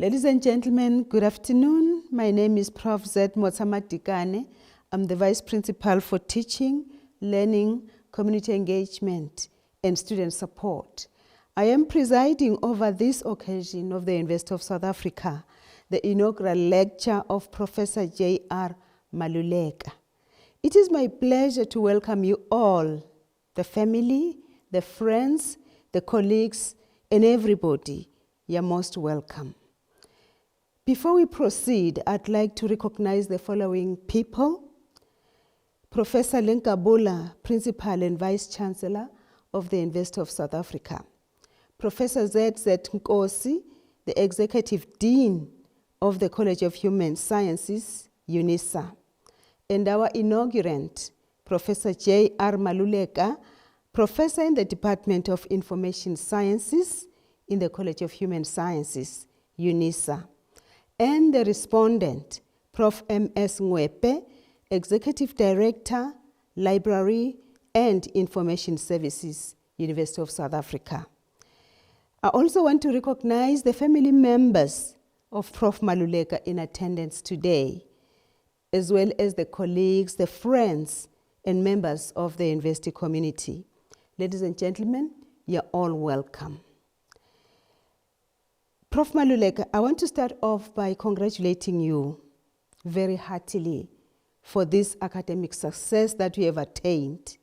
Ladies and gentlemen, good afternoon. My name is Prof. Z. Motsamadikane. I'm the Vice Principal for Teaching, Learning, Community Engagement, and Student Support. I am presiding over this occasion of the University of South Africa, the inaugural lecture of Professor J.R. Maluleka. It is my pleasure to welcome you all, the family, the friends, the colleagues, and everybody. You're most welcome. Before we proceed, I'd like to recognize the following people. Professor Lenkabula, Principal and Vice Chancellor of the University of South Africa. Professor Z.Z. Nkosi, the Executive Dean of the College of Human Sciences, UNISA. And our inaugurant, Professor J.R. Maluleka, Professor in the Department of Information Sciences in the College of Human Sciences, UNISA. And the respondent, Prof. M.S. Ngwepe, Executive Director, Library and Information Services, University of South Africa. I also want to recognize the family members of Prof. Maluleka in attendance today, as well as the colleagues, the friends, and members of the university community. Ladies and gentlemen, you're all welcome. Prof. Maluleka, I want to start off by congratulating you very heartily for this academic success that we have attained.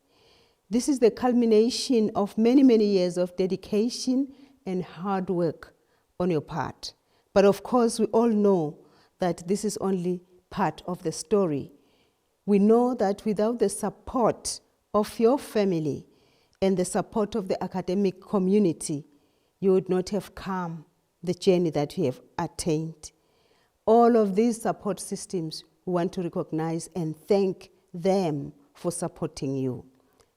This is the culmination of many, many years of dedication and hard work on your part. But of course, we all know that this is only part of the story. We know that without the support of your family and the support of the academic community, you would not have come the journey that we have attained. All of these support systems, we want to recognize and thank them for supporting you.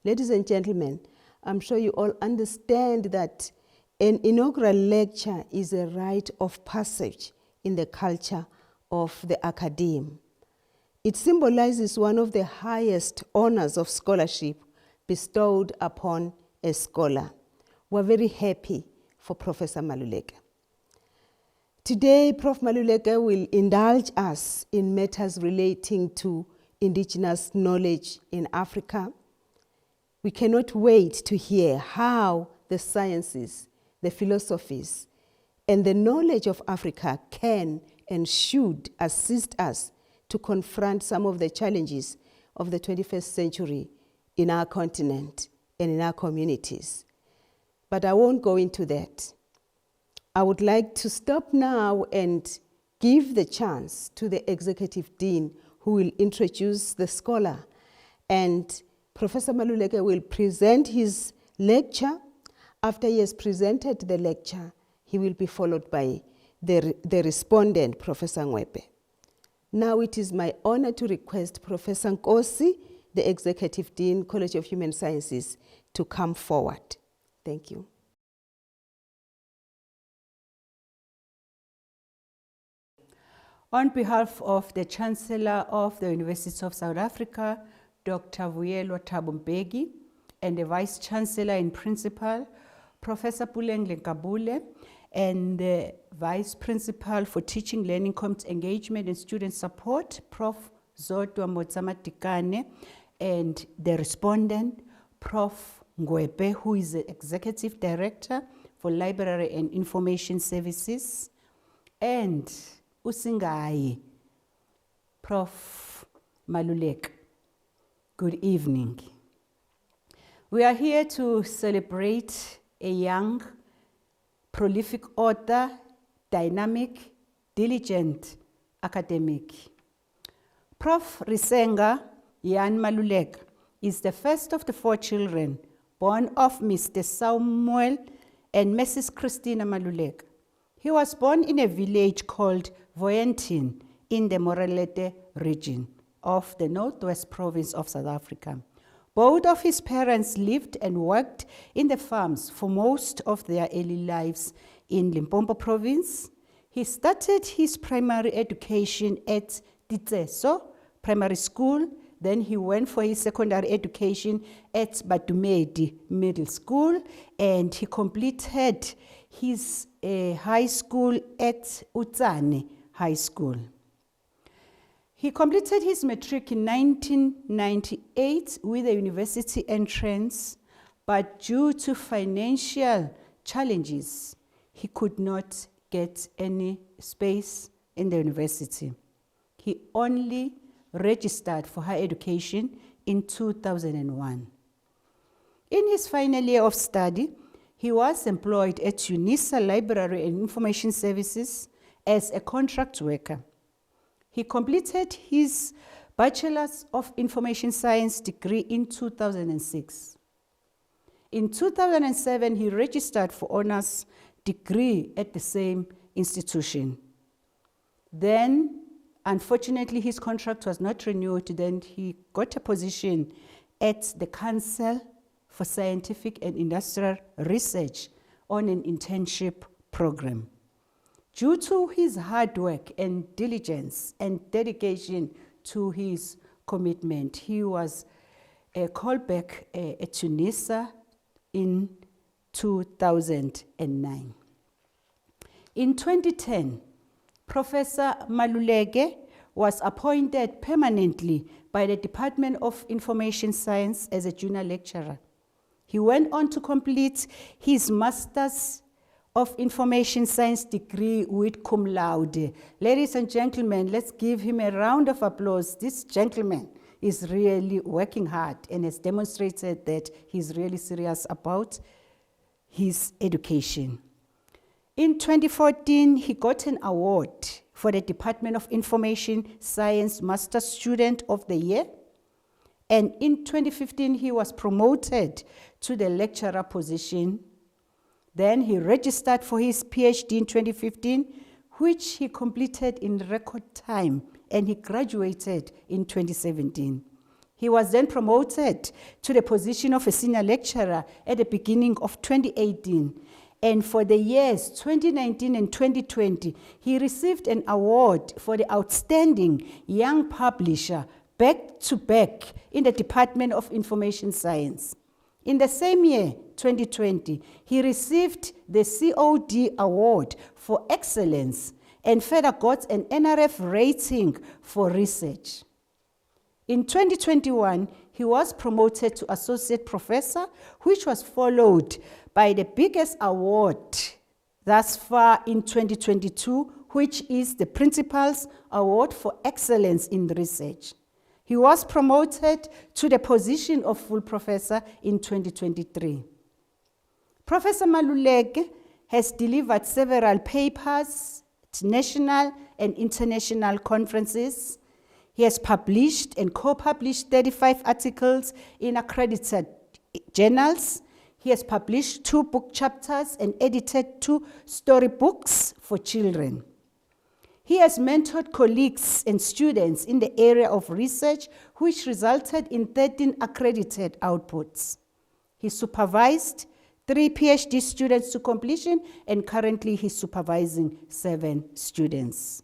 Ladies and gentlemen, I'm sure you all understand that an inaugural lecture is a rite of passage in the culture of the academe. It symbolizes one of the highest honors of scholarship bestowed upon a scholar. We're very happy for Professor Maluleka. Today, Prof. Maluleka will indulge us in matters relating to indigenous knowledge in Africa. We cannot wait to hear how the sciences, the philosophies, and the knowledge of Africa can and should assist us to confront some of the challenges of the 21st century in our continent and in our communities. But I won't go into that. I would like to stop now and give the chance to the Executive Dean, who will introduce the scholar. And Professor Maluleka will present his lecture. After he has presented the lecture, he will be followed by the respondent, Professor Ngwepe. Now it is my honor to request Professor Nkosi, the Executive Dean, College of Human Sciences, to come forward. Thank you. On behalf of the Chancellor of the University of South Africa, Dr. Vuyelwa Thabo Mbeki, and the Vice Chancellor and Principal, Professor Puleng Lenkabule, and the Vice Principal for Teaching, Learning, Community Engagement, and Student Support, Prof. Zodwa Motsamadikane, and the respondent, Prof. Ngwepe, who is the Executive Director for Library and Information Services, and Usingai, Prof. Maluleka. Good evening. We are here to celebrate a young, prolific author, dynamic, diligent academic. Prof. Risenga Jan Maluleka is the first of the 4 children born of Mr. Samuel and Mrs. Christina Maluleka. He was born in a village called Voyentin in the Morelete region of the Northwest Province of South Africa. Both of his parents lived and worked in the farms for most of their early lives in Limpopo Province. He started his primary education at Ditseso Primary School. Then he went for his secondary education at Badumedi Middle School, and he completed his high school at Utsane High School. He completed his matric in 1998 with a university entrance, but due to financial challenges, he could not get any space in the university. He only registered for higher education in 2001. In his final year of study, he was employed at UNISA Library and Information Services as a contract worker. He completed his Bachelor's of Information Science degree in 2006. In 2007, he registered for honors degree at the same institution. Then, unfortunately, his contract was not renewed. Then he got a position at the Council for Scientific and Industrial Research on an internship program. Due to his hard work and diligence and dedication to his commitment, he was called back at UNISA in 2009. In 2010, Professor Maluleka was appointed permanently by the Department of Information Science as a junior lecturer. He went on to complete his Master's of Information Science degree with cum laude. Ladies and gentlemen, let's give him a round of applause. This gentleman is really working hard and has demonstrated that he's really serious about his education. In 2014, he got an award for the Department of Information Science Master Student of the Year. And in 2015, he was promoted to the lecturer position. Then he registered for his PhD in 2015, which he completed in record time, and he graduated in 2017. He was then promoted to the position of a senior lecturer at the beginning of 2018. And for the years 2019 and 2020, he received an award for the Outstanding Young Publisher back-to-back in the Department of Information Science. In the same year, 2020, he received the COD Award for Excellence and further got an NRF rating for research. In 2021, he was promoted to Associate Professor, which was followed by the biggest award thus far in 2022, which is the Principal's Award for Excellence in Research. He was promoted to the position of full professor in 2023. Professor Maluleka has delivered several papers at national and international conferences. He has published and co-published 35 articles in accredited journals. He has published 2 book chapters and edited 2 storybooks for children. He has mentored colleagues and students in the area of research, which resulted in 13 accredited outputs. He supervised 3 PhD students to completion, and currently he's supervising 7 students.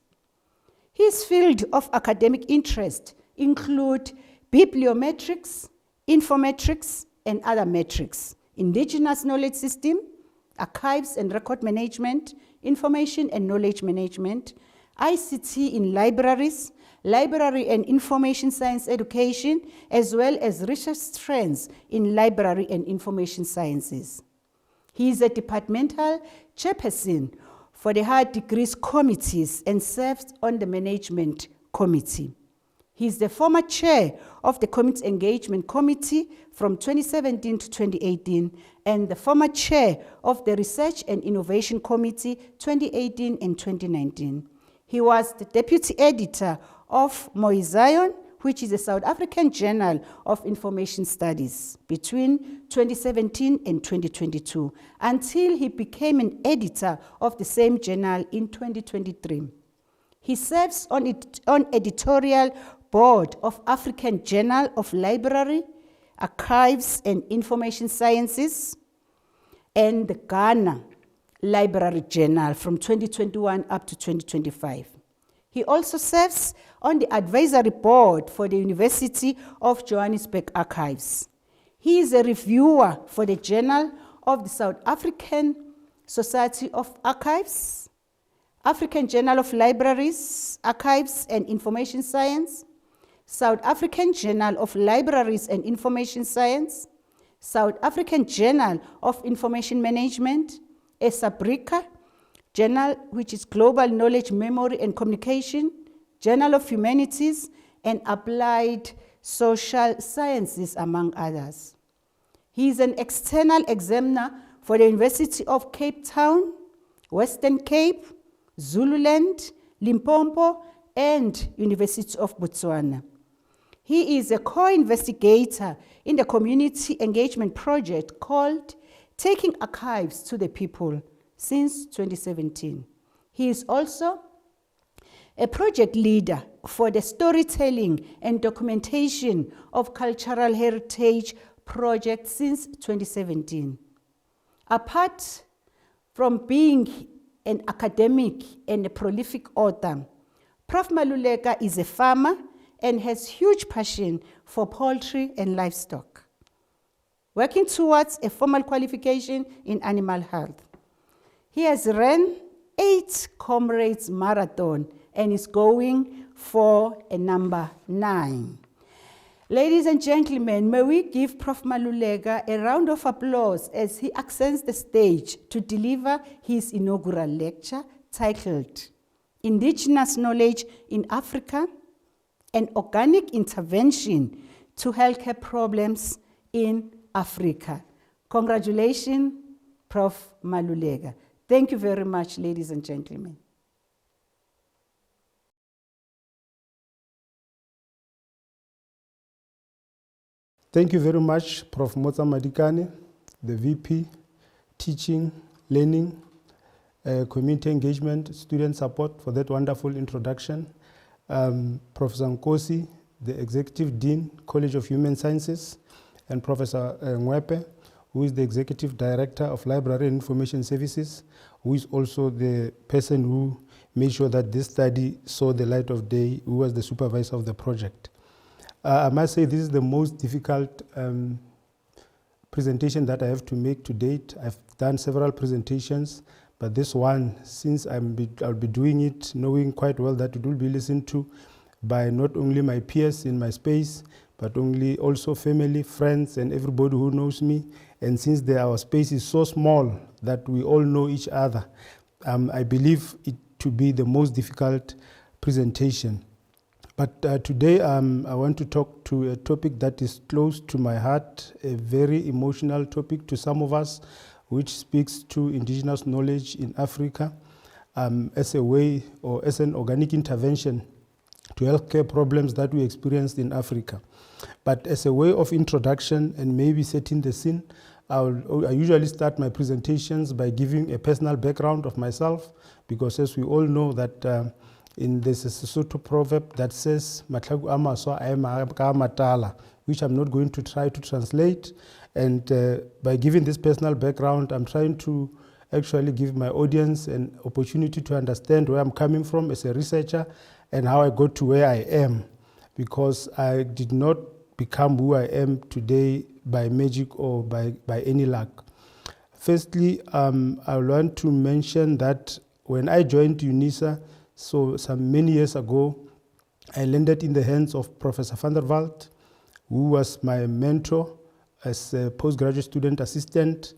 His field of academic interest include bibliometrics, infometrics, and other metrics, indigenous knowledge system, archives and record management, information and knowledge management, ICT in libraries, library and information science education, as well as research trends in library and information sciences. He is a departmental chairperson for the higher degrees committees and serves on the management committee. He is the former chair of the Community Engagement Committee from 2017 to 2018 and the former chair of the Research and Innovation Committee 2018 and 2019. He was the deputy editor of Moizion, which is a South African Journal of Information Studies, between 2017 and 2022, until he became an editor of the same journal in 2023. He serves on editorial board of African Journal of Library, Archives and Information Sciences, and the Ghana Library Journal from 2021 up to 2025. He also serves on the advisory board for the University of Johannesburg Archives. He is a reviewer for the Journal of the South African Society of Archives, African Journal of Libraries, Archives and Information Science, South African Journal of Libraries and Information Science, South African Journal of Information Management, ESABRICA, Journal which is Global Knowledge, Memory and Communication, Journal of Humanities, and Applied Social Sciences, among others. He is an external examiner for the University of Cape Town, Western Cape, Zululand, Limpopo, and University of Botswana. He is a co-investigator in the community engagement project called Taking Archives to the People since 2017. He is also a project leader for the storytelling and documentation of cultural heritage project since 2017. Apart from being an academic and a prolific author, Prof. Maluleka is a farmer and has huge passion for poultry and livestock, working towards a formal qualification in animal health. He has run 8 Comrades Marathon and is going for a number 9. Ladies and gentlemen, may we give Prof. Maluleka a round of applause as he ascends the stage to deliver his inaugural lecture titled Indigenous Knowledge in Africa, an Organic Intervention to Healthcare Problems in Africa. Congratulations, Prof. Maluleka. Thank you very much, ladies and gentlemen. Thank you very much, Prof. Motsa Madikane, the VP, Teaching, Learning, Community Engagement, Student Support, for that wonderful introduction. Professor Nkosi, the Executive Dean, College of Human Sciences, and Professor Ngwepe, who is the Executive Director of Library and Information Services, who is also the person who made sure that this study saw the light of day, who was the supervisor of the project. I must say this is the most difficult presentation that I have to make to date. I've done several presentations, but this one, since I'll be doing it, knowing quite well that it will be listened to by not only my peers in my space, but also family, friends, and everybody who knows me. And since our space is so small that we all know each other, I believe it to be the most difficult presentation. But today I want to talk to a topic that is close to my heart, a very emotional topic to some of us, which speaks to indigenous knowledge in Africa as a way or as an organic intervention to healthcare problems that we experienced in Africa. But as a way of introduction and maybe setting the scene, I usually start my presentations by giving a personal background of myself, because as we all know that there's a Sesotho proverb that says, "Matlagu amaswa ayema matala," which I'm not going to try to translate. And by giving this personal background, I'm trying to actually give my audience an opportunity to understand where I'm coming from as a researcher and how I got to where I am, because I did not become who I am today by magic or by any luck. Firstly, I want to mention that when I joined UNISA, so many years ago, I landed in the hands of Professor van der Walt, who was my mentor as a postgraduate student assistant.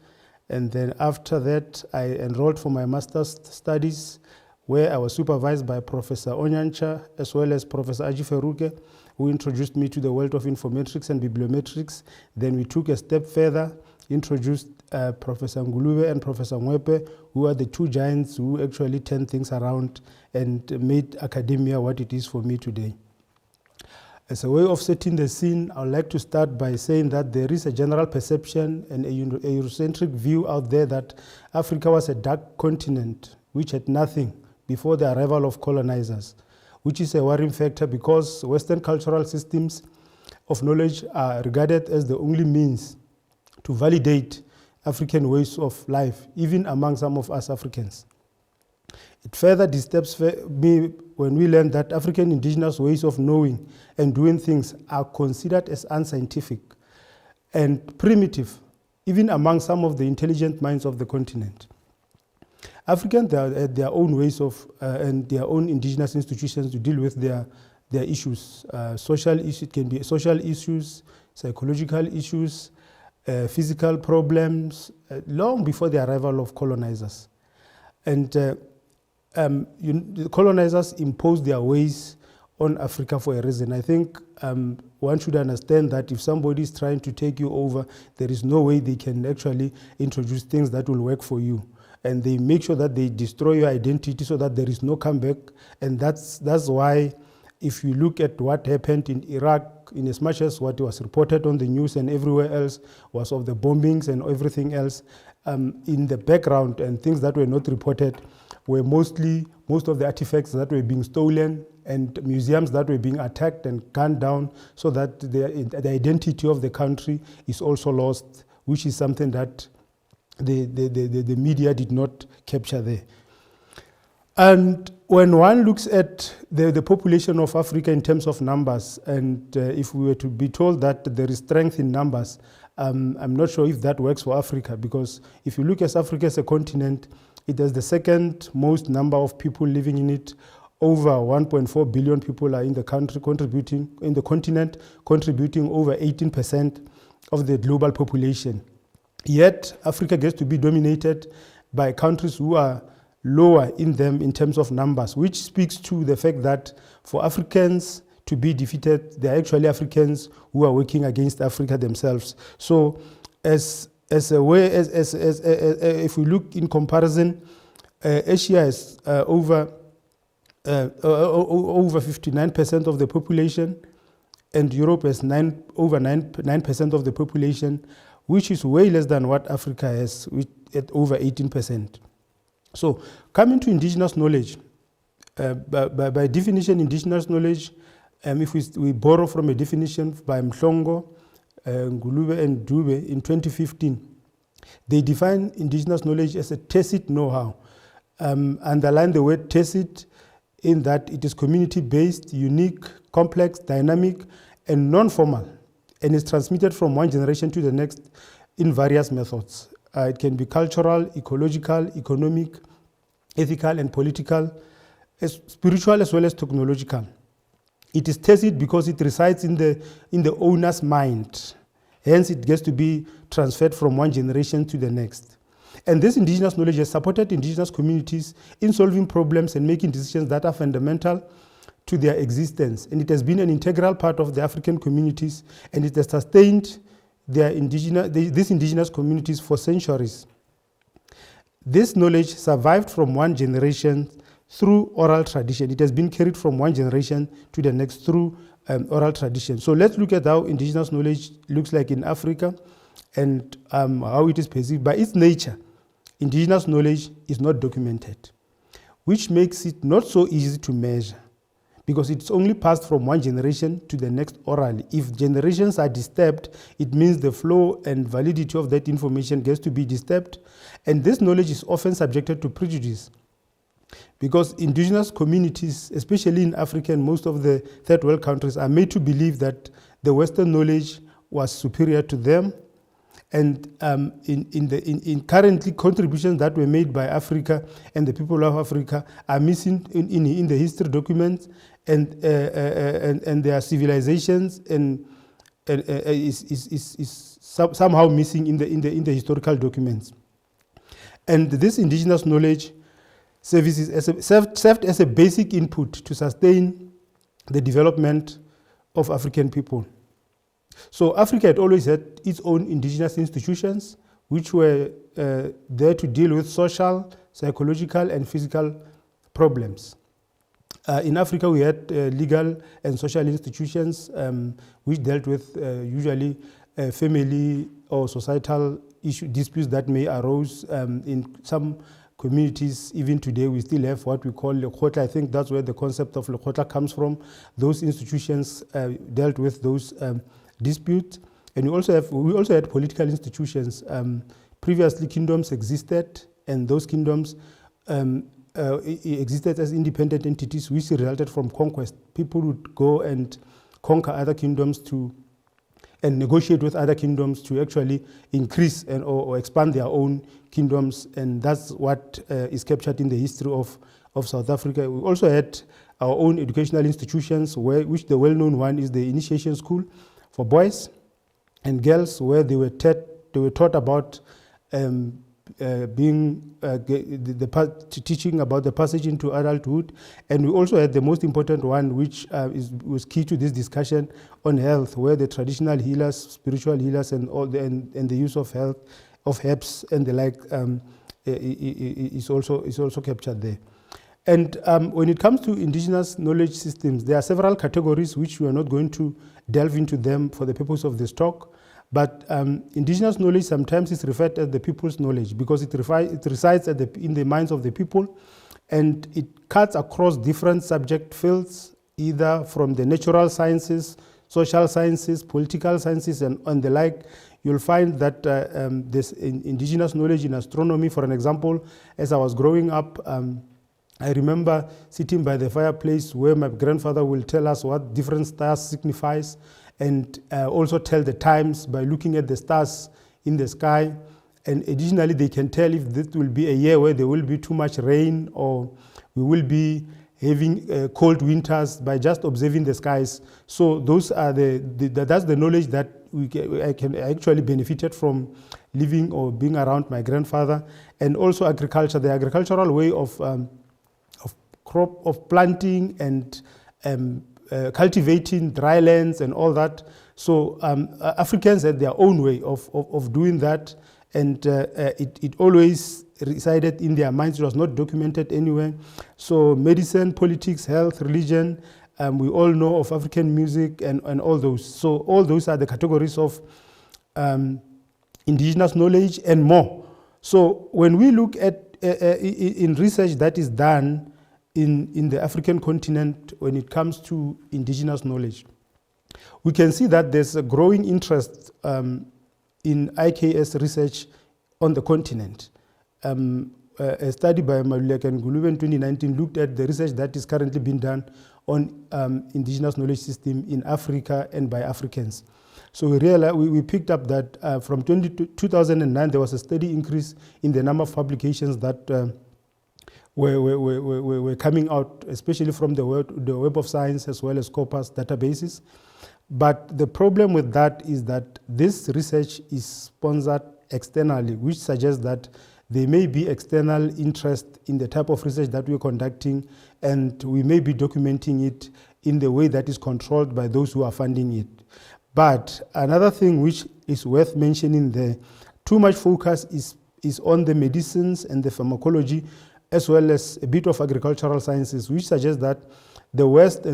And then after that, I enrolled for my master's studies, where I was supervised by Professor Onyancha, as well as Professor Ajiferuke, who introduced me to the world of informatics and bibliometrics. Then we took a step further introduced Professor Ngulube and Professor Ngwepe, who are the two giants who actually turned things around and made academia what it is for me today. As a way of setting the scene, I would like to start by saying that there is a general perception and a Eurocentric view out there that Africa was a dark continent which had nothing before the arrival of colonizers, which is a worrying factor because Western cultural systems of knowledge are regarded as the only means to validate African ways of life, even among some of us Africans. It further disturbs me when we learn that African indigenous ways of knowing and doing things are considered as unscientific and primitive, even among some of the intelligent minds of the continent. Africans had their own ways of and their own indigenous institutions to deal with their issues. Social issues, it can be social issues, psychological issues, physical problems, long before the arrival of colonizers. And the colonizers imposed their ways on Africa for a reason. I think one should understand that if somebody is trying to take you over, there is no way they can actually introduce things that will work for you. And they make sure that they destroy your identity so that there is no comeback. And that's why if you look at what happened in Iraq, in as much as what was reported on the news and everywhere else was of the bombings and everything else, in the background and things that were not reported were most of the artifacts that were being stolen and museums that were being attacked and gunned down, so that the identity of the country is also lost, which is something that the media did not capture there. And when one looks at the population of Africa in terms of numbers, and if we were to be told that there is strength in numbers, I'm not sure if that works for Africa, because if you look at Africa as a continent, it has the second most number of people living in it. Over 1.4 billion people are in the country contributing, in the continent, contributing over 18% of the global population. Yet Africa gets to be dominated by countries who are lower in them in terms of numbers, which speaks to the fact that for Africans to be defeated, they are actually Africans who are working against Africa themselves. So as a way, if we look in comparison, Asia has over 59% of the population, and Europe has over 9% of the population, which is way less than what Africa has, at over 18%. So coming to indigenous knowledge, by definition, indigenous knowledge, if we borrow from a definition by Mhlongo, Ngulube and Dube in 2015, they define indigenous knowledge as a tacit know-how. Underline the word tacit in that it is community-based, unique, complex, dynamic, and non-formal, and is transmitted from one generation to the next in various methods. It can be cultural, ecological, economic, ethical, and political, spiritual as well as technological. It is tacit because it resides in the owner's mind. Hence, it gets to be transferred from one generation to the next. And this indigenous knowledge has supported indigenous communities in solving problems and making decisions that are fundamental to their existence. And it has been an integral part of the African communities, and it has sustained these indigenous communities for centuries. This knowledge survived from one generation through oral tradition. It has been carried from one generation to the next through oral tradition. So let's look at how indigenous knowledge looks like in Africa and how it is perceived. By its nature, indigenous knowledge is not documented, which makes it not so easy to measure, because it's only passed from one generation to the next orally. If generations are disturbed, it means the flow and validity of that information gets to be disturbed, and this knowledge is often subjected to prejudice, because indigenous communities, especially in Africa and most of the third world countries, are made to believe that the Western knowledge was superior to them. And in currently contributions that were made by Africa and the people of Africa are missing in the history documents, and their civilizations is somehow missing in the historical documents. And this indigenous knowledge served as a basic input to sustain the development of African people. So Africa had always had its own indigenous institutions, which were there to deal with social, psychological, and physical problems. In Africa, we had legal and social institutions which dealt with usually family or societal disputes that may arise in some communities. Even today, we still have what we call lekgotla. I think that's where the concept of lekgotla comes from. Those institutions dealt with those disputes. And we also had political institutions. Previously, kingdoms existed, and those kingdoms existed as independent entities which resulted from conquest. People would go and conquer other kingdoms and negotiate with other kingdoms to actually increase or expand their own kingdoms, and that's what is captured in the history of South Africa. We also had our own educational institutions, which the well-known one is the initiation school for boys and girls, where they were taught about teaching about the passage into adulthood. And we also had the most important one, which was key to this discussion on health, where the traditional healers, spiritual healers, and the use of herbs and the like is also captured there. And when it comes to indigenous knowledge systems, there are several categories which we are not going to delve into them for the purpose of this talk. But indigenous knowledge sometimes is referred to as the people's knowledge because it resides in the minds of the people, and it cuts across different subject fields, either from the natural sciences, social sciences, political sciences, and the like. You'll find that this indigenous knowledge in astronomy, for an example, as I was growing up, I remember sitting by the fireplace where my grandfather will tell us what different stars signifies, and also tell the times by looking at the stars in the sky. And additionally, they can tell if this will be a year where there will be too much rain, or we will be having cold winters by just observing the skies. So those are that's the knowledge that I actually benefited from living or being around my grandfather. And also agriculture, the agricultural way of planting and cultivating dry lands and all that. So Africans had their own way of doing that, and it always resided in their minds. It was not documented anywhere. So medicine, politics, health, religion, we all know of African music and all those. So all those are the categories of indigenous knowledge and more. So when we look at in research that is done in the African continent when it comes to indigenous knowledge, we can see that there's a growing interest in IKS research on the continent. A study by Maluleka and Gulube in 2019 looked at the research that is currently being done on indigenous knowledge system in Africa and by Africans. So we picked up that from 2009 there was a steady increase in the number of publications that were coming out, especially from the Web of Science as well as Scopus databases. But the problem with that is that this research is sponsored externally, which suggests that there may be external interest in the type of research that we're conducting, and we may be documenting it in the way that is controlled by those who are funding it. But another thing which is worth mentioning there, too much focus is on the medicines and the pharmacology, as well as a bit of agricultural sciences, which suggests that the West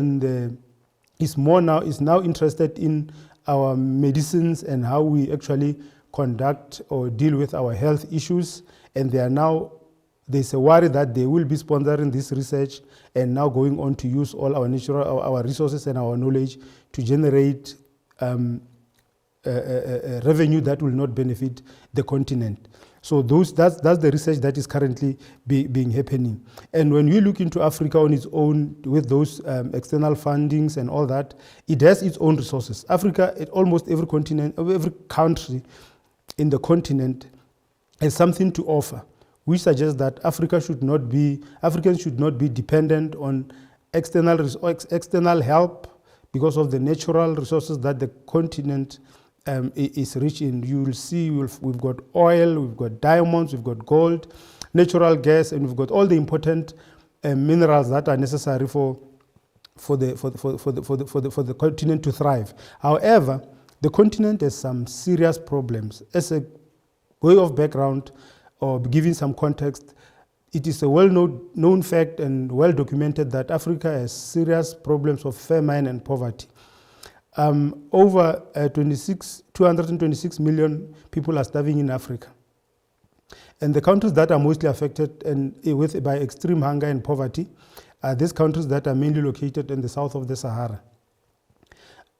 is now interested in our medicines and how we actually conduct or deal with our health issues. And there's a worry that they will be sponsoring this research and now going on to use all our resources and our knowledge to generate a revenue that will not benefit the continent. So that's the research that is currently being happening. And when we look into Africa on its own with those external fundings and all that, it has its own resources. Africa, almost every continent, every country in the continent has something to offer, which suggests that Africans should not be dependent on external help because of the natural resources that the continent is rich in. You will see we've got oil, we've got diamonds, we've got gold, natural gas, and we've got all the important minerals that are necessary for the continent to thrive. However, the continent has some serious problems. As a way of background or giving some context, it is a well-known fact and well-documented that Africa has serious problems of famine and poverty. Over 226 million people are starving in Africa. And the countries that are mostly affected by extreme hunger and poverty are these countries that are mainly located in the south of the Sahara.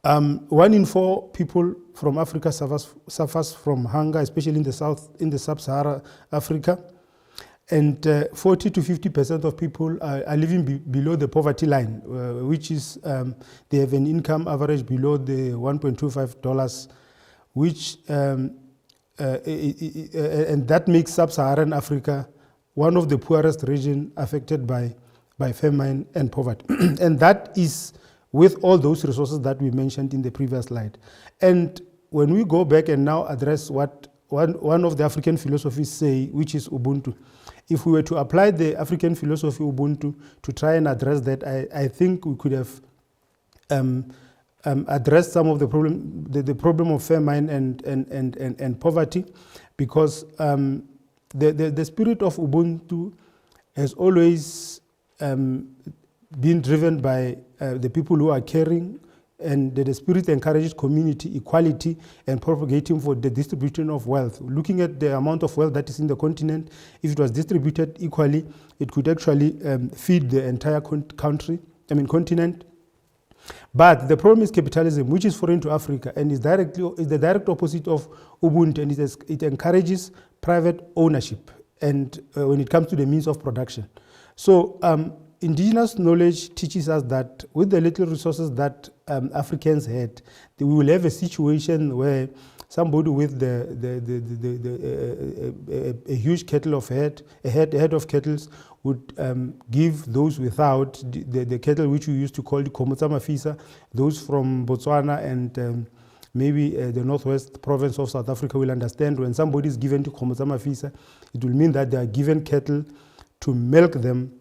1 in 4 people from Africa suffers from hunger, especially in the south, in the sub-Sahara Africa. And 40 to 50% of people are living below the poverty line, which is they have an income average below the $1.25, which and that makes sub-Saharan Africa one of the poorest regions affected by famine and poverty. And that is with all those resources that we mentioned in the previous slide. And when we go back and now address what one of the African philosophies say, which is Ubuntu, if we were to apply the African philosophy Ubuntu to try and address that, I think we could have addressed some of the problem of famine and poverty, because the spirit of Ubuntu has always been driven by the people who are caring, and the spirit encourages community equality and propagating for the distribution of wealth. Looking at the amount of wealth that is in the continent, if it was distributed equally, it could actually feed the entire continent. But the problem is capitalism, which is foreign to Africa and is the direct opposite of Ubuntu, and it encourages private ownership and when it comes to the means of production. So indigenous knowledge teaches us that with the little resources that Africans had, we will have a situation where somebody with a huge kettle of a head of kettles would give those without the kettle, which we used to call the Komotsama Fisa, those from Botswana and maybe the northwest province of South Africa will understand when somebody is given to Komotsama Fisa, it will mean that they are given cattle to milk them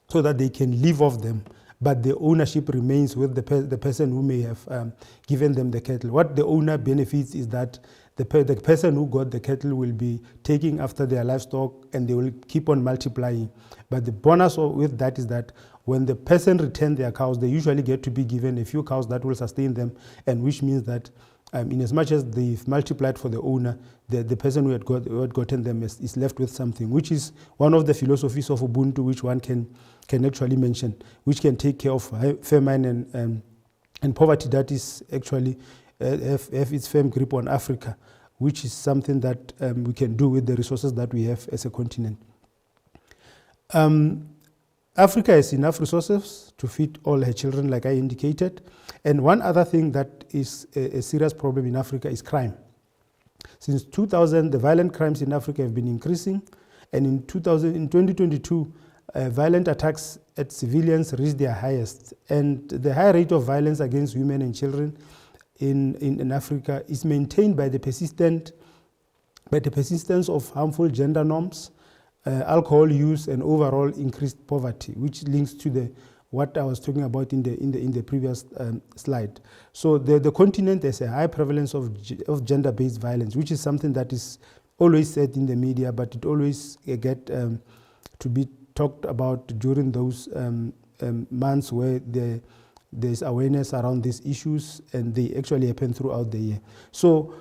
so that they can live off them, but the ownership remains with the person who may have given them the cattle. What the owner benefits is that the person who got the cattle will be taking after their livestock and they will keep on multiplying. But the bonus with that is that when the person returns their cows, they usually get to be given a few cows that will sustain them, and which means that in as much as they've multiplied for the owner, the person who had gotten them is left with something, which is one of the philosophies of Ubuntu, which one can actually mention, which can take care of famine and poverty that is actually have its firm grip on Africa, which is something that we can do with the resources that we have as a continent. Africa has enough resources to feed all her children, like I indicated. And one other thing that is a serious problem in Africa is crime. Since 2000, the violent crimes in Africa have been increasing. And in 2022, violent attacks at civilians reached their highest. And the high rate of violence against women and children in Africa is maintained by the persistence of harmful gender norms, alcohol use, and overall increased poverty, which links to what I was talking about in the previous slide. So the continent has a high prevalence of gender-based violence, which is something that is always said in the media, but it always get to be talked about during those months where there's awareness around these issues, and they actually happen throughout the year. So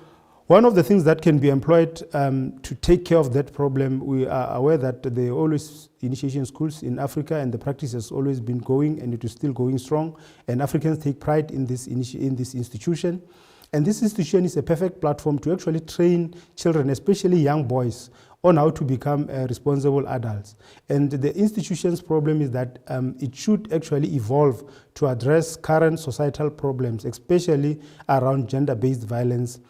one of the things that can be employed to take care of that problem, we are aware that there are always initiation schools in Africa, and the practice has always been going, and it is still going strong, and Africans take pride in this institution. And this institution is a perfect platform to actually train children, especially young boys, on how to become responsible adults. And the institution's problem is that it should actually evolve to address current societal problems, especially around gender-based violence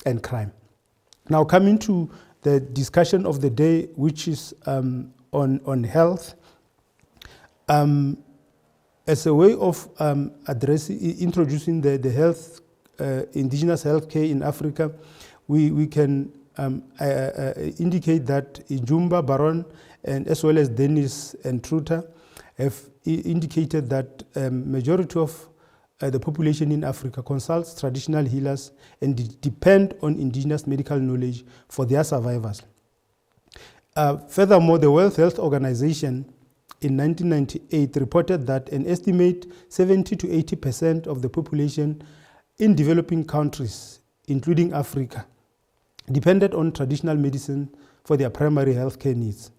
and crime. Now, coming to the discussion of the day, which is on health. As a way of introducing the health, indigenous health care in Africa, we can indicate that Ijumba, Baron, and as well as Dennis and Truter have indicated that majority of the population in Africa consults traditional healers and depend on indigenous medical knowledge for their survivals. Furthermore, the World Health Organization in 1998 reported that an estimate 70 to 80% of the population in developing countries, including Africa, depended on traditional medicine for their primary healthcare needs.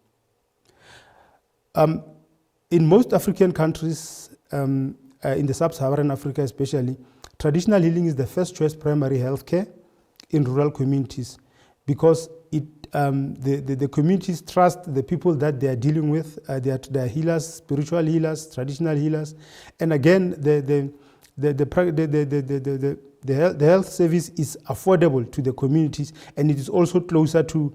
In most African countries, in the sub-Saharan Africa especially, traditional healing is the first choice primary healthcare in rural communities because the communities trust the people that they are dealing with. They are healers, spiritual healers, traditional healers, and again, the health service is affordable to the communities, and it is also closer to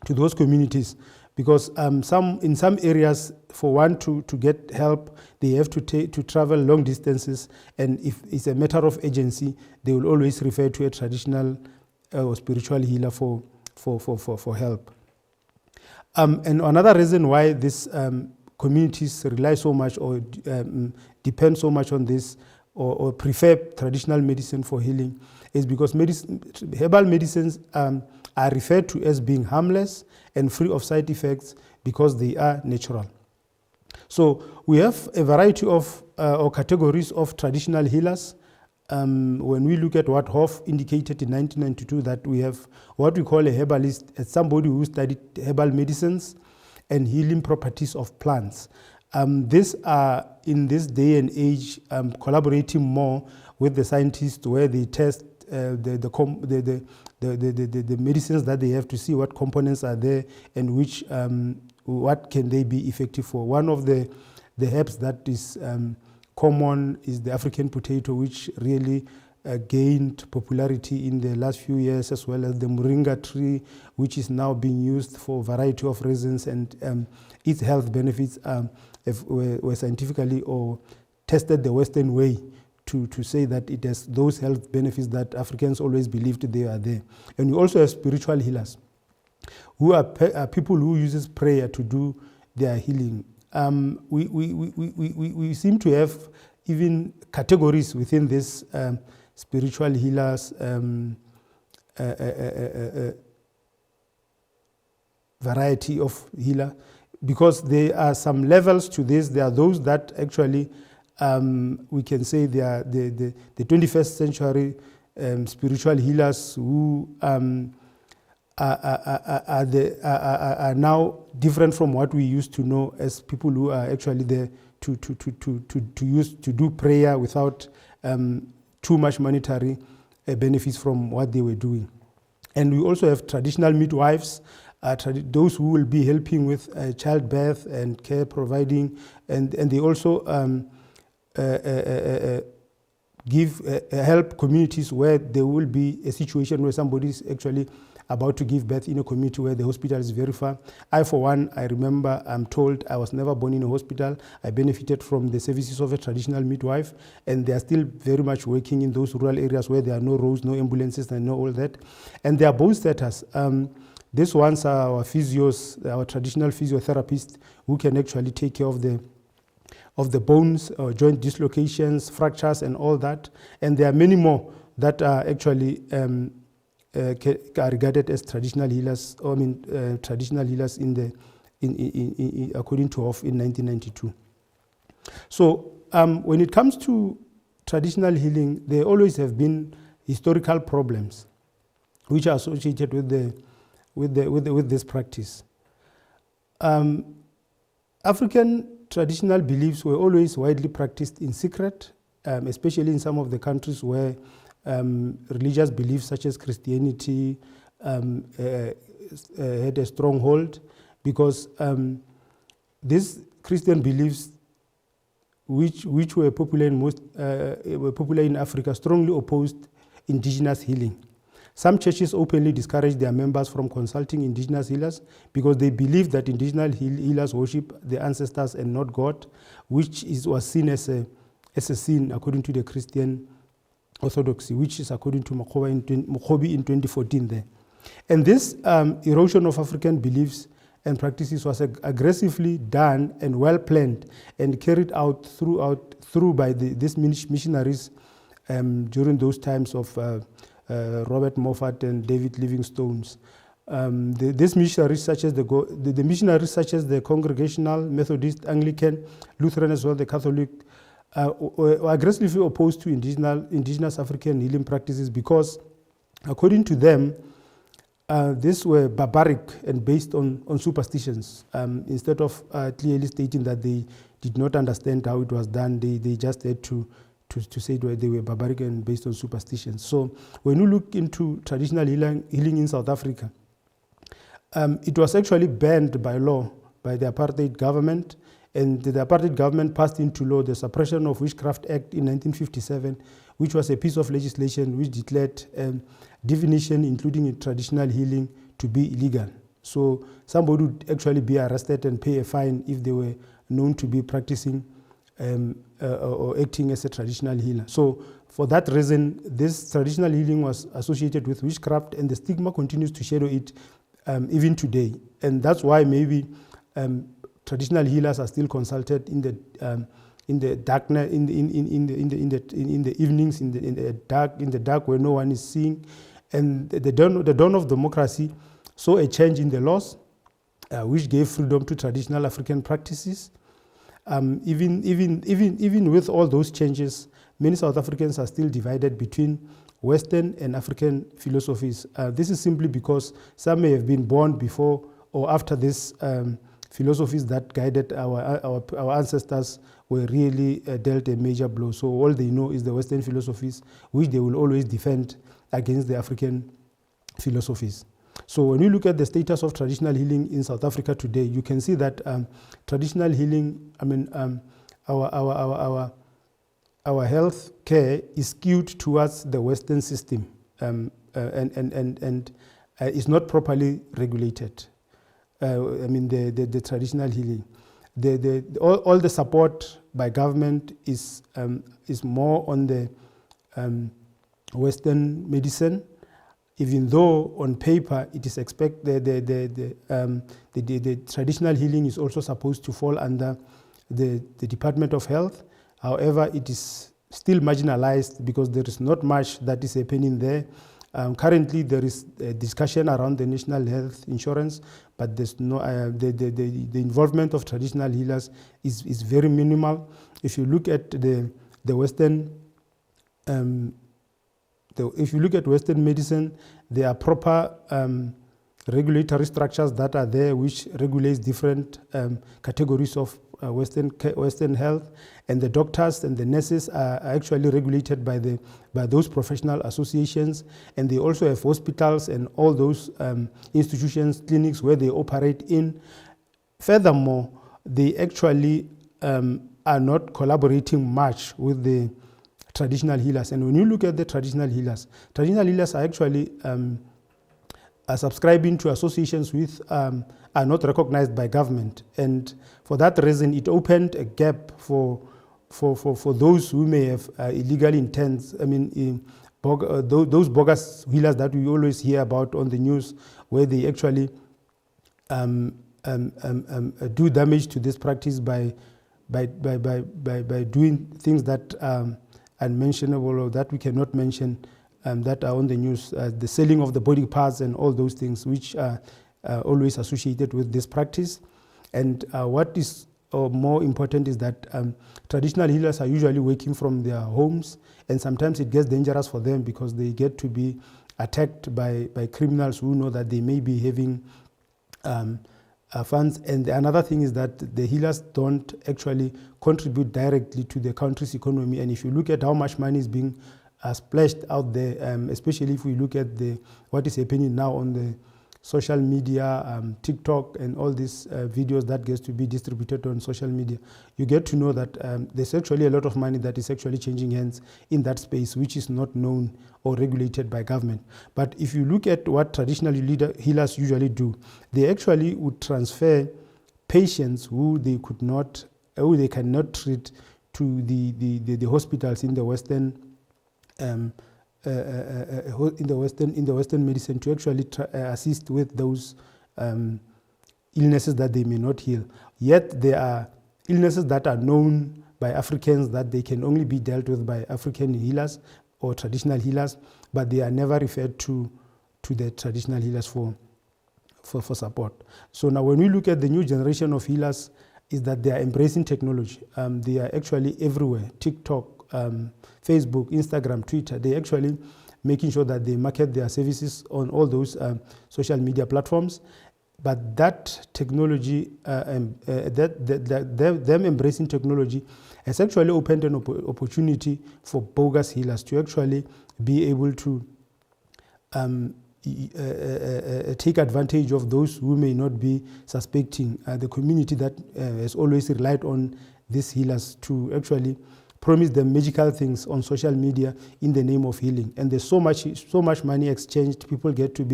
those communities. Because in some areas, for one to get help, they have to travel long distances, and if it's a matter of urgency, they will always refer to a traditional or spiritual healer for help. And another reason why these communities rely so much or depend so much on this or prefer traditional medicine for healing is because herbal medicines are referred to as being harmless and free of side effects because they are natural. So we have a variety of or categories of traditional healers. When we look at what Hoff indicated in 1992, that we have what we call a herbalist as somebody who studied herbal medicines and healing properties of plants. These are, in this day and age, collaborating more with the scientists where they test the medicines that they have to see what components are there and what can they be effective for. One of the herbs that is common is the African potato, which really gained popularity in the last few years, as well as the moringa tree, which is now being used for a variety of reasons, and its health benefits were scientifically or tested the Western way to say that it has those health benefits that Africans always believed they are there. And we also have spiritual healers, who are people who uses prayer to do their healing. We seem to have even categories within this spiritual healers variety of healer, because there are some levels to this. There are those that actually we can say they are the 21st century spiritual healers who are now different from what we used to know as people who are actually there to do prayer without too much monetary benefits from what they were doing. And we also have traditional midwives, those who will be helping with childbirth and care providing, and they also help communities where there will be a situation where somebody is actually about to give birth in a community where the hospital is very far. I, for one, I remember I'm told I was never born in a hospital. I benefited from the services of a traditional midwife, and they are still very much working in those rural areas where there are no roads, no ambulances, and no all that. And they are both setters. These ones are our physios, our traditional physiotherapists, who can actually take care of the bones, joint dislocations, fractures, and all that. And there are many more that are actually are regarded as traditional healers. Traditional healers in according to Hoff in 1992. So when it comes to traditional healing, there always have been historical problems which are associated with this practice. African traditional beliefs were always widely practiced in secret, especially in some of the countries where religious beliefs such as Christianity had a stronghold, because these Christian beliefs, which were popular in Africa, strongly opposed indigenous healing. Some churches openly discouraged their members from consulting indigenous healers because they believed that indigenous healers worship the ancestors and not God, which was seen as a sin according to the Christian orthodoxy, which is according to Mokgobi in 2014 there. And this erosion of African beliefs and practices was aggressively done and well planned and carried out through by these missionaries during those times of Robert Moffat and David Livingstone's. These missionaries, such as the missionaries such as the Congregational, Methodist, Anglican, Lutheran, as well the Catholic, were aggressively opposed to indigenous African healing practices because, according to them, these were barbaric and based on superstitions. Instead of clearly stating that they did not understand how it was done, they just had to say they were barbaric and based on superstitions. So when you look into traditional healing in South Africa, it was actually banned by law by the apartheid government, and the apartheid government passed into law the Suppression of Witchcraft Act in 1957, which was a piece of legislation which declared divination, including traditional healing, to be illegal. So somebody would actually be arrested and pay a fine if they were known to be practicing or acting as a traditional healer. So for that reason, this traditional healing was associated with witchcraft, and the stigma continues to shadow it even today. And that's why maybe traditional healers are still consulted in the darkness, in the evenings, in the dark where no one is seeing. And the dawn of democracy saw a change in the laws, which gave freedom to traditional African practices. Even with all those changes, many South Africans are still divided between Western and African philosophies. This is simply because some may have been born before or after these philosophies that guided our ancestors were really dealt a major blow. So all they know is the Western philosophies, which they will always defend against the African philosophies. So when you look at the status of traditional healing in South Africa today, you can see that traditional healing, our health care is skewed towards the Western system and is not properly regulated. The traditional healing, all the support by government is more on the Western medicine, even though on paper it is expected the traditional healing is also supposed to fall under the Department of Health. However, it is still marginalized because there is not much that is happening there. Currently, there is a discussion around the national health insurance, but there's no the involvement of traditional healers is very minimal. If you look at the Western if you look at Western medicine, there are proper regulatory structures that are there which regulates different categories of Western health, and the doctors and the nurses are actually regulated by those professional associations, and they also have hospitals and all those institutions, clinics where they operate in. Furthermore, they actually are not collaborating much with the traditional healers. And when you look at the traditional healers are actually are subscribing to associations with are not recognized by government, and for that reason it opened a gap for those who may have illegal intents. Those bogus healers that we always hear about on the news, where they actually do damage to this practice by doing things that are unmentionable or that we cannot mention, that are on the news, the selling of the body parts and all those things which are always associated with this practice. And what is more important is that traditional healers are usually working from their homes, and sometimes it gets dangerous for them because they get to be attacked by criminals who know that they may be having funds. And another thing is that the healers don't actually contribute directly to the country's economy. And if you look at how much money is being splashed out there, especially if we look at what is happening now on the social media, TikTok, and all these videos that gets to be distributed on social media, you get to know that there's actually a lot of money that is actually changing hands in that space, which is not known or regulated by government. But if you look at what traditional healers usually do, they actually would transfer patients who they cannot treat to the hospitals in the Western in the Western medicine to actually assist with those illnesses that they may not heal. Yet there are illnesses that are known by Africans that they can only be dealt with by African healers or traditional healers, but they are never referred to the traditional healers for support. So now when we look at the new generation of healers, is that they are embracing technology. They are actually everywhere, TikTok, Facebook, Instagram, Twitter. They're actually making sure that they market their services on all those social media platforms. But that technology, them embracing technology has actually opened an opportunity for bogus healers to actually be able to take advantage of those who may not be suspecting. The community that has always relied on these healers to actually promise them magical things on social media in the name of healing. And there's so much money exchanged, people get to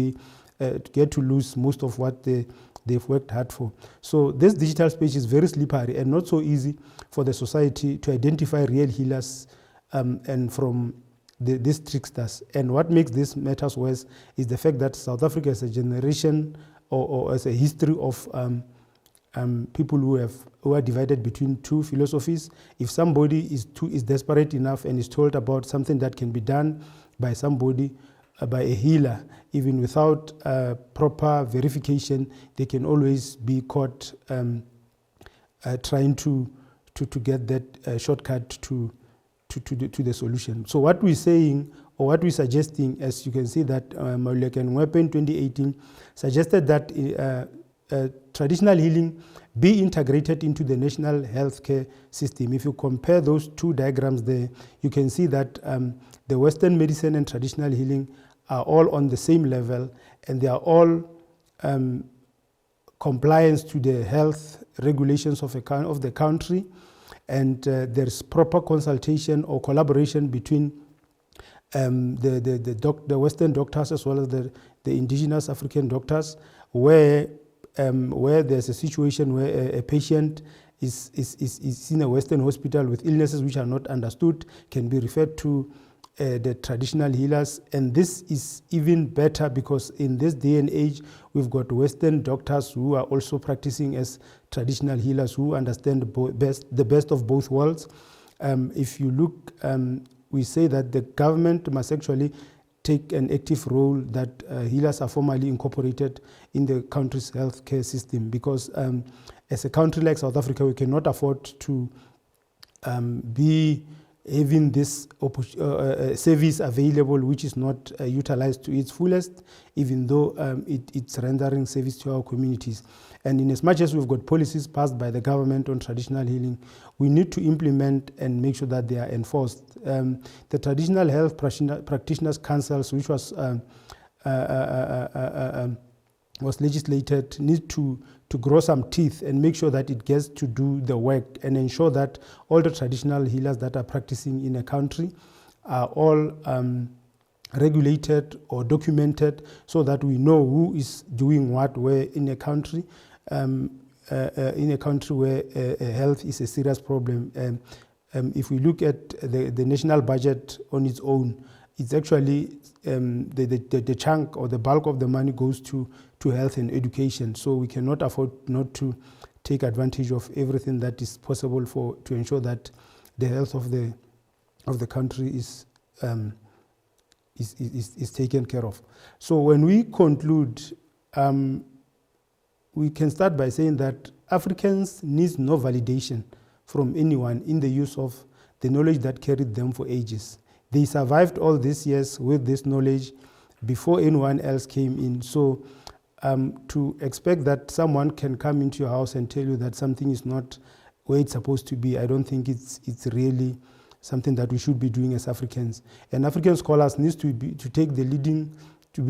lose most of what they've worked hard for. So this digital space is very slippery and not so easy for the society to identify real healers and from these tricksters. And what makes this matters worse is the fact that South Africa as a generation or as a history of people who are divided between two philosophies. If somebody is desperate enough and is told about something that can be done by somebody, by a healer, even without proper verification, they can always be caught trying to get that shortcut to the solution. So what we're saying, or what we're suggesting, as you can see that Maluleka and Weapon 2018 suggested that traditional healing be integrated into the national healthcare system. If you compare those two diagrams there, you can see that the Western medicine and traditional healing are all on the same level, and they are all compliance to the health regulations of the country. And there's proper consultation or collaboration between the Western doctors as well as the indigenous African doctors, where there's a situation where a patient is in a Western hospital with illnesses which are not understood, can be referred to the traditional healers. And this is even better because in this day and age, we've got Western doctors who are also practicing as traditional healers who understand the best of both worlds. If you look, we say that the government must actually take an active role that healers are formally incorporated in the country's healthcare system, because as a country like South Africa, we cannot afford to be having this service available which is not utilized to its fullest, even though it's rendering service to our communities. And in as much as we've got policies passed by the government on traditional healing, we need to implement and make sure that they are enforced. The Traditional Health Practitioners Councils, which was legislated, needs to grow some teeth and make sure that it gets to do the work and ensure that all the traditional healers that are practicing in a country are all regulated or documented, so that we know who is doing what where in a country where health is a serious problem. If we look at the national budget on its own, it's actually the chunk or the bulk of the money goes to health and education. So we cannot afford not to take advantage of everything that is possible to ensure that the health of the country is taken care of. So when we conclude, we can start by saying that Africans need no validation from anyone in the use of the knowledge that carried them for ages. They survived all these years with this knowledge before anyone else came in. So to expect that someone can come into your house and tell you that something is not where it's supposed to be, I don't think it's really something that we should be doing as Africans. And African scholars need to be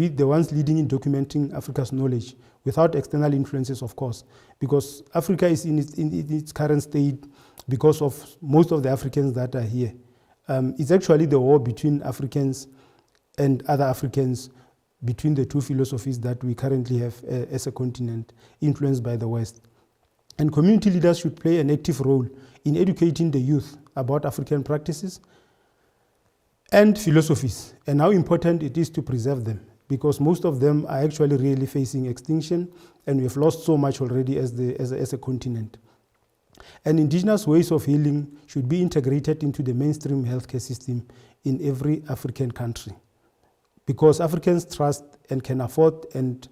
the ones leading in documenting Africa's knowledge without external influences, of course, because Africa is in its current state because of most of the Africans that are here. It's actually the war between Africans and other Africans, between the two philosophies that we currently have as a continent, influenced by the West. And community leaders should play an active role in educating the youth about African practices and philosophies, and how important it is to preserve them. because most of them are actually really facing extinction, and we've lost so much already as a continent. And indigenous ways of healing should be integrated into the mainstream healthcare system in every African country, because Africans trust and can afford and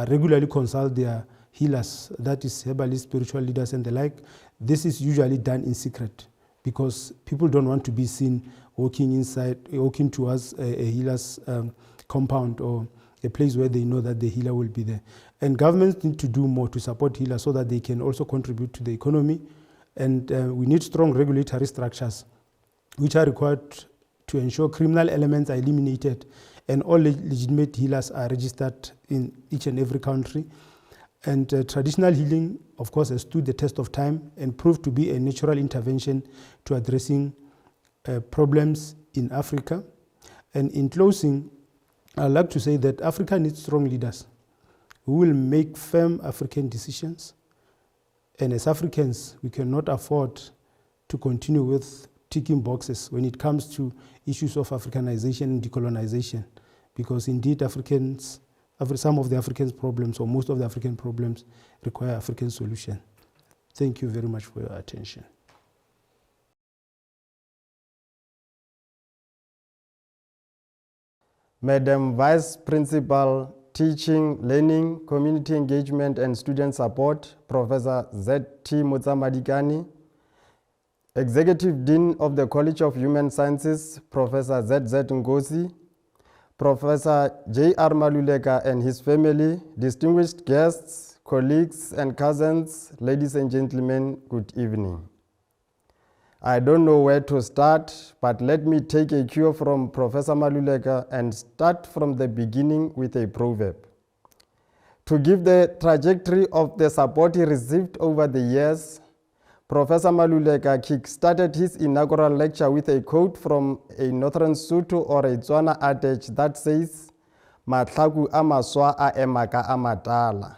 regularly consult their healers, that is herbalists, spiritual leaders and the like. This is usually done in secret because people don't want to be seen walking towards a healer's compound or a place where they know that the healer will be there. And governments need to do more to support healers so that they can also contribute to the economy. And we need strong regulatory structures which are required to ensure criminal elements are eliminated and all legitimate healers are registered in each and every country. And traditional healing, of course, has stood the test of time and proved to be a natural intervention to addressing problems in Africa. And in closing, I'd like to say that Africa needs strong leaders who will make firm African decisions. And as Africans, we cannot afford to continue with ticking boxes when it comes to issues of Africanization and decolonization, because indeed some of the Africans' problems, or most of the African problems, require African solution. Thank you very much for your attention. Madam Vice Principal, Teaching, Learning, Community Engagement and Student Support, Professor Z.T. Mutsamadikani. Executive Dean of the College of Human Sciences, Professor Z.Z. Ngozi. Professor J.R. Maluleka and his family, distinguished guests, colleagues and cousins, ladies and gentlemen, good evening. I don't know where to start, but let me take a cue from Professor Maluleka and start from the beginning with a proverb. To give the trajectory of the support he received over the years, Professor Maluleka kick-started his inaugural lecture with a quote from a Northern Sotho or a Tswana adage that says, "Mahlaku a maswa a ema ka a matala."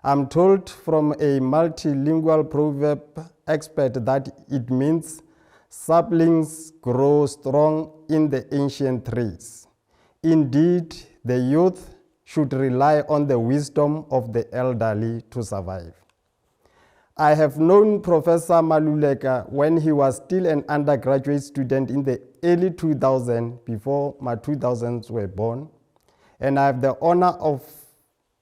I'm told from a multilingual proverb expert that it means saplings grow strong in the ancient trees. Indeed, the youth should rely on the wisdom of the elderly to survive. I have known Professor Maluleka when he was still an undergraduate student in the early 2000s, before my 2000s were born, and I have the honor of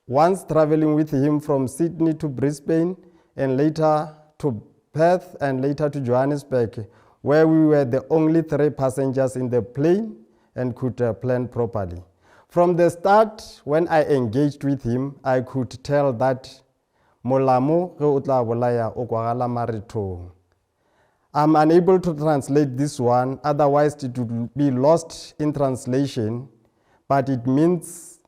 once traveling with him from Sydney to Brisbane and later to Perth and later to Johannesburg, where we were the only 3 passengers in the plane and could plan properly. From the start, when I engaged with him, I could tell that Molamo ge o tla bolaya o kwagala marithong. I'm unable to translate this one, otherwise it would be lost in translation, but it means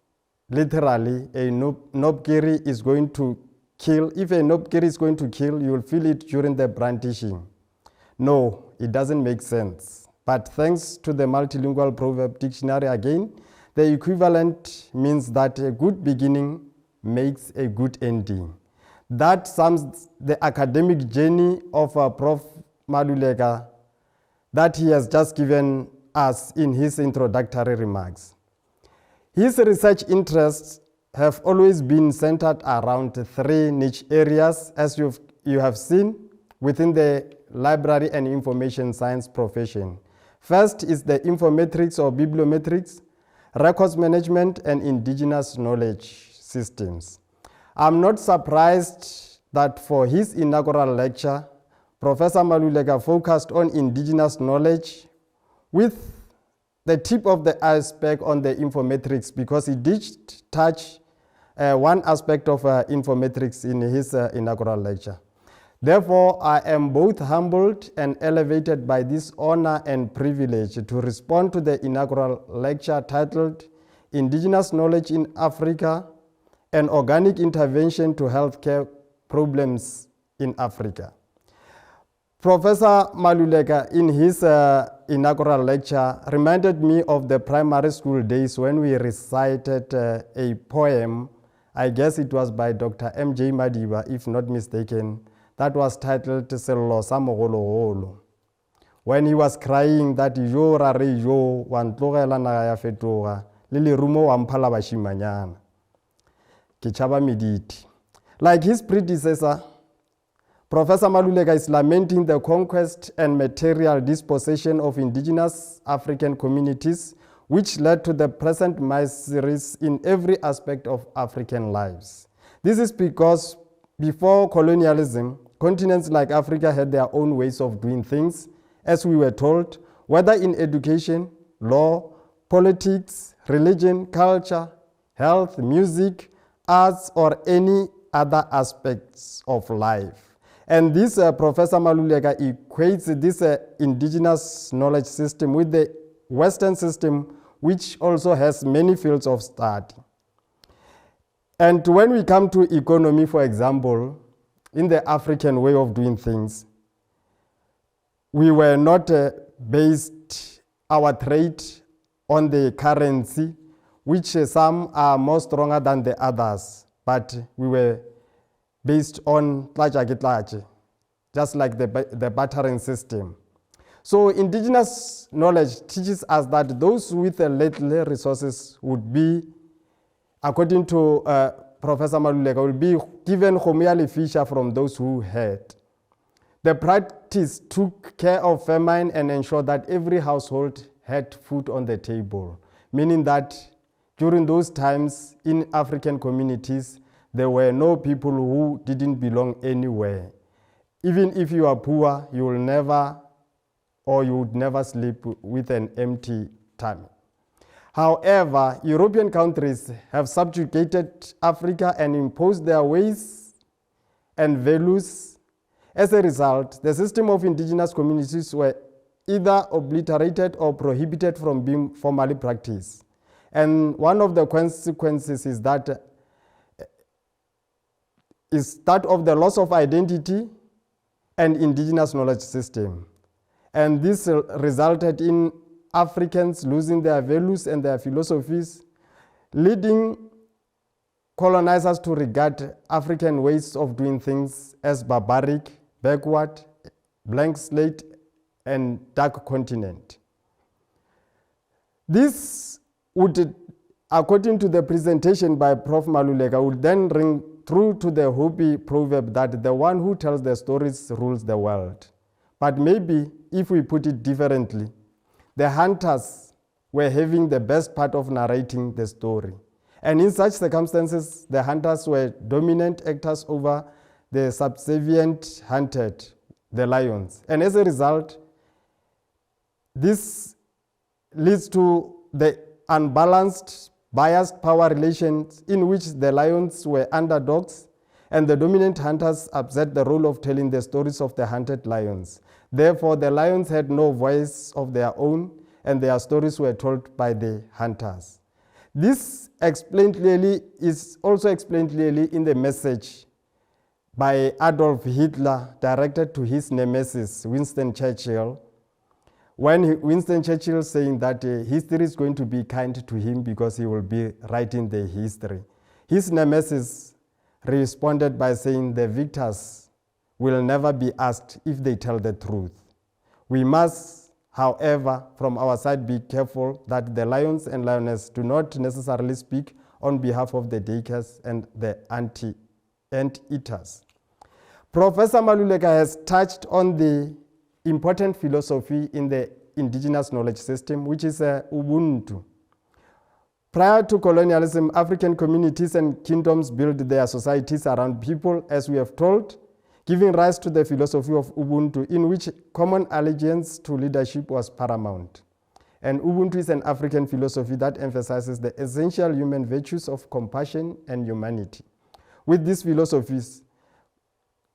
literally a nobkiri is going to kill. If a nobkiri is going to kill, you will feel it during the brandishing. No, it doesn't make sense. But thanks to the multilingual proverb dictionary again, the equivalent means that a good beginning makes a good ending. That sums the academic journey of Prof. Maluleka that he has just given us in his introductory remarks. His research interests have always been centered around 3 niche areas, as you have seen within the library and information science profession. First is the infometrics or bibliometrics, records management, and indigenous knowledge systems. I'm not surprised that for his inaugural lecture, Professor Maluleka focused on indigenous knowledge with the tip of the iceberg on the infometrics, because he did touch one aspect of infometrics in his inaugural lecture. Therefore, I am both humbled and elevated by this honor and privilege to respond to the inaugural lecture titled Indigenous Knowledge in Africa, an Organic Intervention to Healthcare Problems in Africa. Professor Maluleka, in his inaugural lecture, reminded me of the primary school days when we recited a poem. I guess it was by Dr. M.J. Madiba, if not mistaken, that was titled Sello sa Mogologolo. When he was crying that yo rare yo wa ntlogela naga ya fetoga le lerumo wa mphala bashimanyana. Ke tšhaba mediti. Like his predecessor, Professor Maluleka is lamenting the conquest and material dispossession of indigenous African communities, which led to the present miseries in every aspect of African lives. This is because before colonialism, continents like Africa had their own ways of doing things, as we were told, whether in education, law, politics, religion, culture, health, music, arts, or any other aspects of life. And this Professor Maluleka equates this indigenous knowledge system with the Western system, which also has many fields of study. And when we come to economy, for example, in the African way of doing things, we were not based our trade on the currency, which some are more stronger than the others, but we were based on just like the bartering system. So indigenous knowledge teaches us that those with little resources would be, according to Professor Maluleka, will be given homially fisher from those who had. The practice took care of famine and ensured that every household had food on the table, meaning that during those times in African communities, there were no people who didn't belong anywhere. Even if you are poor, you will never, or you would never sleep with an empty tummy. However, European countries have subjugated Africa and imposed their ways and values. As a result, the system of indigenous communities were either obliterated or prohibited from being formally practiced. And one of the consequences is that of the loss of identity and indigenous knowledge system. And this resulted in Africans losing their values and their philosophies, leading colonizers to regard African ways of doing things as barbaric, backward, blank slate, and dark continent. This would, according to the presentation by Prof. Maluleka, would then ring true to the Hopi proverb that the one who tells the stories rules the world. But maybe if we put it differently, the hunters were having the best part of narrating the story. And in such circumstances, the hunters were dominant actors over the subservient hunted, the lions. And as a result, this leads to the unbalanced, biased power relations in which the lions were underdogs and the dominant hunters upset the role of telling the stories of the hunted lions. Therefore, the lions had no voice of their own and their stories were told by the hunters. This is also explained clearly in the message by Adolf Hitler directed to his nemesis, Winston Churchill, when Winston Churchill saying that history is going to be kind to him because he will be writing the history. His nemesis responded by saying the victors will never be asked if they tell the truth. We must, however, from our side be careful that the lions and lionesses do not necessarily speak on behalf of the takers and the ant-eaters. Professor Maluleka has touched on the important philosophy in the indigenous knowledge system, which is Ubuntu. Prior to colonialism, African communities and kingdoms built their societies around people, as we have told, giving rise to the philosophy of Ubuntu, in which common allegiance to leadership was paramount. And Ubuntu is an African philosophy that emphasizes the essential human virtues of compassion and humanity. With these philosophies,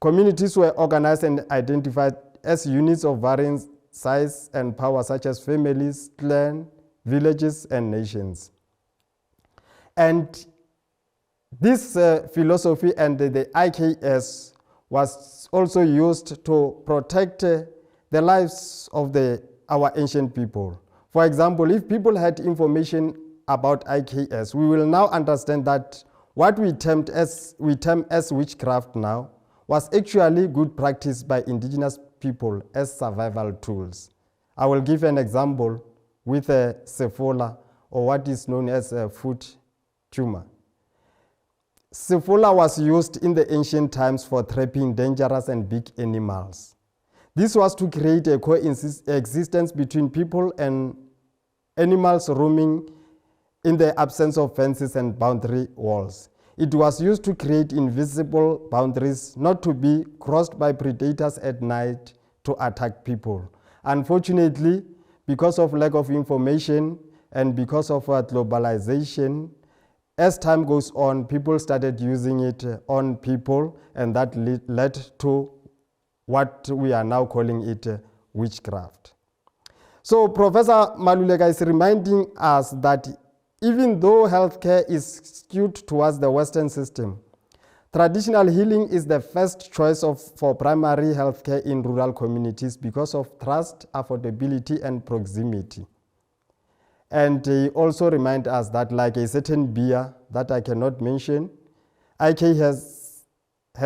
communities were organized and identified as units of varying size and power, such as families, clans, villages, and nations. And this philosophy and the IKS was also used to protect the lives of our ancient people. For example, if people had information about IKS, we will now understand that what we term as witchcraft now was actually good practice by indigenous people as survival tools. I will give an example with Sefola, or what is known as a foot tumor. Sefola was used in the ancient times for trapping dangerous and big animals. This was to create a coexistence between people and animals roaming in the absence of fences and boundary walls. It was used to create invisible boundaries not to be crossed by predators at night to attack people. Unfortunately, because of lack of information and because of globalization, as time goes on, people started using it on people, and that led to what we are now calling it witchcraft. So Professor Maluleka is reminding us that even though healthcare is skewed towards the Western system, traditional healing is the first choice for primary healthcare in rural communities because of trust, affordability, and proximity. And he also reminds us that, like a certain beer that I cannot mention, IK has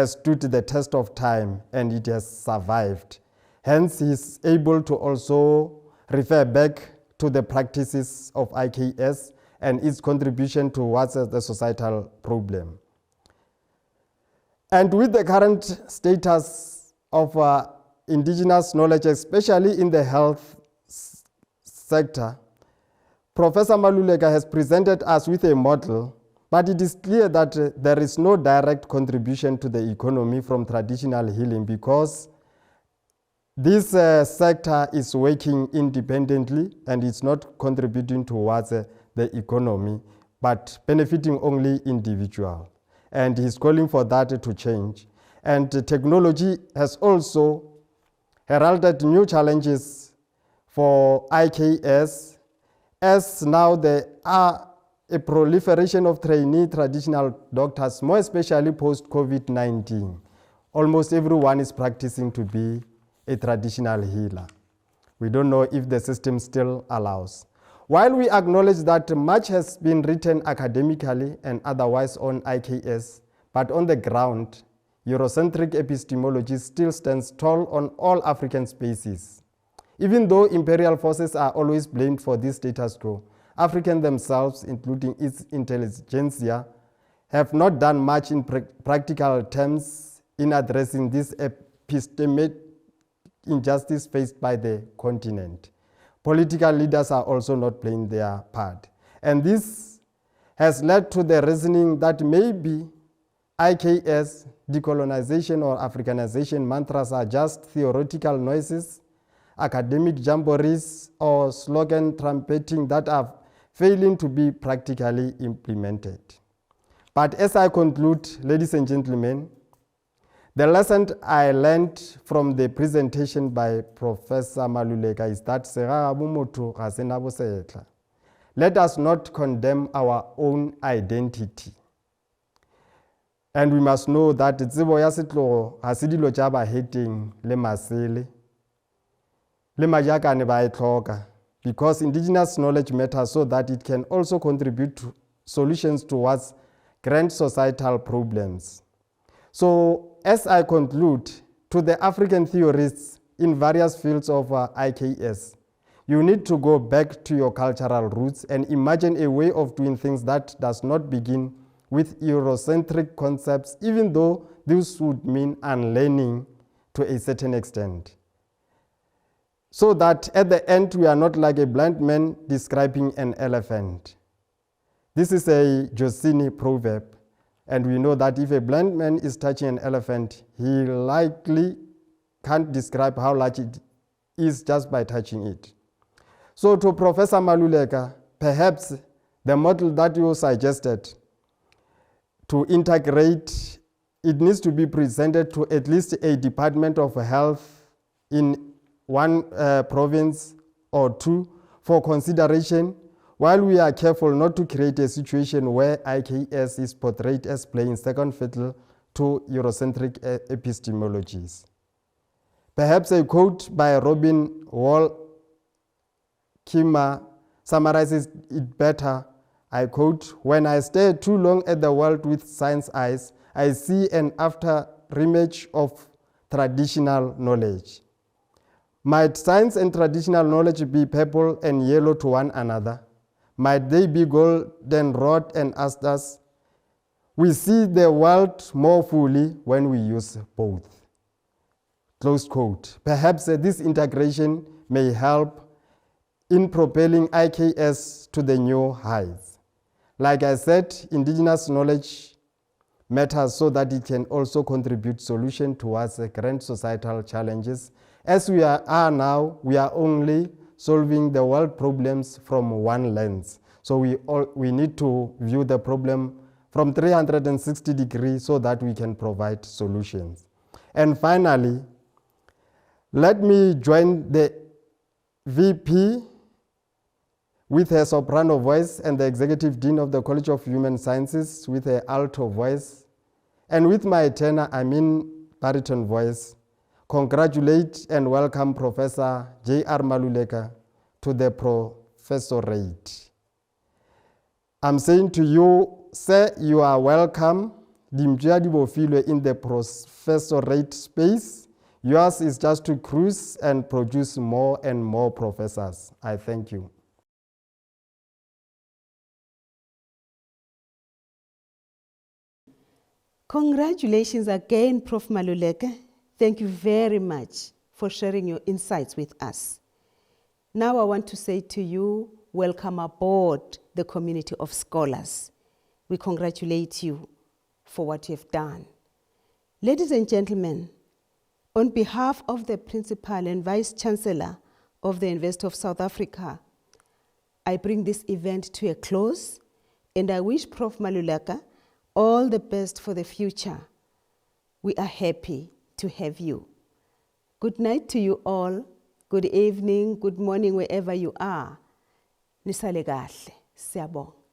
stood the test of time and it has survived. Hence, he is able to also refer back to the practices of IKS and its contribution towards the societal problem. And with the current status of indigenous knowledge, especially in the health sector, Professor Maluleka has presented us with a model, but it is clear that there is no direct contribution to the economy from traditional healing because this sector is working independently and it's not contributing towards the economy, but benefiting only individual. And he's calling for that to change. And technology has also heralded new challenges for IKS, as now there are a proliferation of trainee traditional doctors, more especially post-COVID-19. Almost everyone is practicing to be a traditional healer. We don't know if the system still allows. While we acknowledge that much has been written academically and otherwise on IKS, but on the ground, Eurocentric epistemology still stands tall on all African spaces. Even though imperial forces are always blamed for this status quo, Africans themselves, including its intelligentsia, have not done much in practical terms in addressing this epistemic injustice faced by the continent. Political leaders are also not playing their part. And this has led to the reasoning that maybe IKS, decolonization or Africanization mantras are just theoretical noises, academic jamborees, or slogan trumpeting that are failing to be practically implemented. But as I conclude, ladies and gentlemen, the lesson I learned from the presentation by Professor Maluleka is that let us not condemn our own identity. And we must know that tsebo ya setlogo ga se dilo tša baheteng le masele le majakane ba e tlhoka, because indigenous knowledge matters so that it can also contribute to solutions towards grand societal problems. So as I conclude, to the African theorists in various fields of IKS, you need to go back to your cultural roots and imagine a way of doing things that does not begin with Eurocentric concepts, even though this would mean unlearning to a certain extent. So that at the end, we are not like a blind man describing an elephant. This is a Josini proverb, and we know that if a blind man is touching an elephant, he likely can't describe how large it is just by touching it. So to Professor Maluleka, perhaps the model that you suggested to integrate, it needs to be presented to at least a Department of Health in one province or two for consideration, while we are careful not to create a situation where IKS is portrayed as playing second fiddle to Eurocentric epistemologies. Perhaps a quote by Robin Wall Kimmer summarizes it better. I quote, "When I stare too long at the world with science eyes, I see an after-image of traditional knowledge. Might science and traditional knowledge be purple and yellow to one another? Might they be goldenrod and asters? We see the world more fully when we use both. Close quote. Perhaps this integration may help in propelling IKS to the new heights. Like I said, indigenous knowledge matters so that it can also contribute solution towards the grand societal challenges. As we are now, we are only solving the world problems from one lens. So we need to view the problem from 360 degrees so that we can provide solutions. And finally, let me join the VP with her soprano voice and the Executive Dean of the College of Human Sciences with her alto voice, and with my tenor, baritone voice, congratulate and welcome Professor J.R. Maluleka to the professorate. I'm saying to you, sir, you are welcome. In the professorate space. Yours is just to cruise and produce more and more professors. I thank you. Congratulations again, Prof. Maluleka. Thank you very much for sharing your insights with us. Now I want to say to you, welcome aboard the community of scholars. We congratulate you for what you have done. Ladies and gentlemen, on behalf of the Principal and Vice Chancellor of the University of South Africa, I bring this event to a close, and I wish Prof. Maluleka all the best for the future. We are happy to have you. Good night to you all. Good evening, good morning, wherever you are. Nisale kahle. Siyabonga.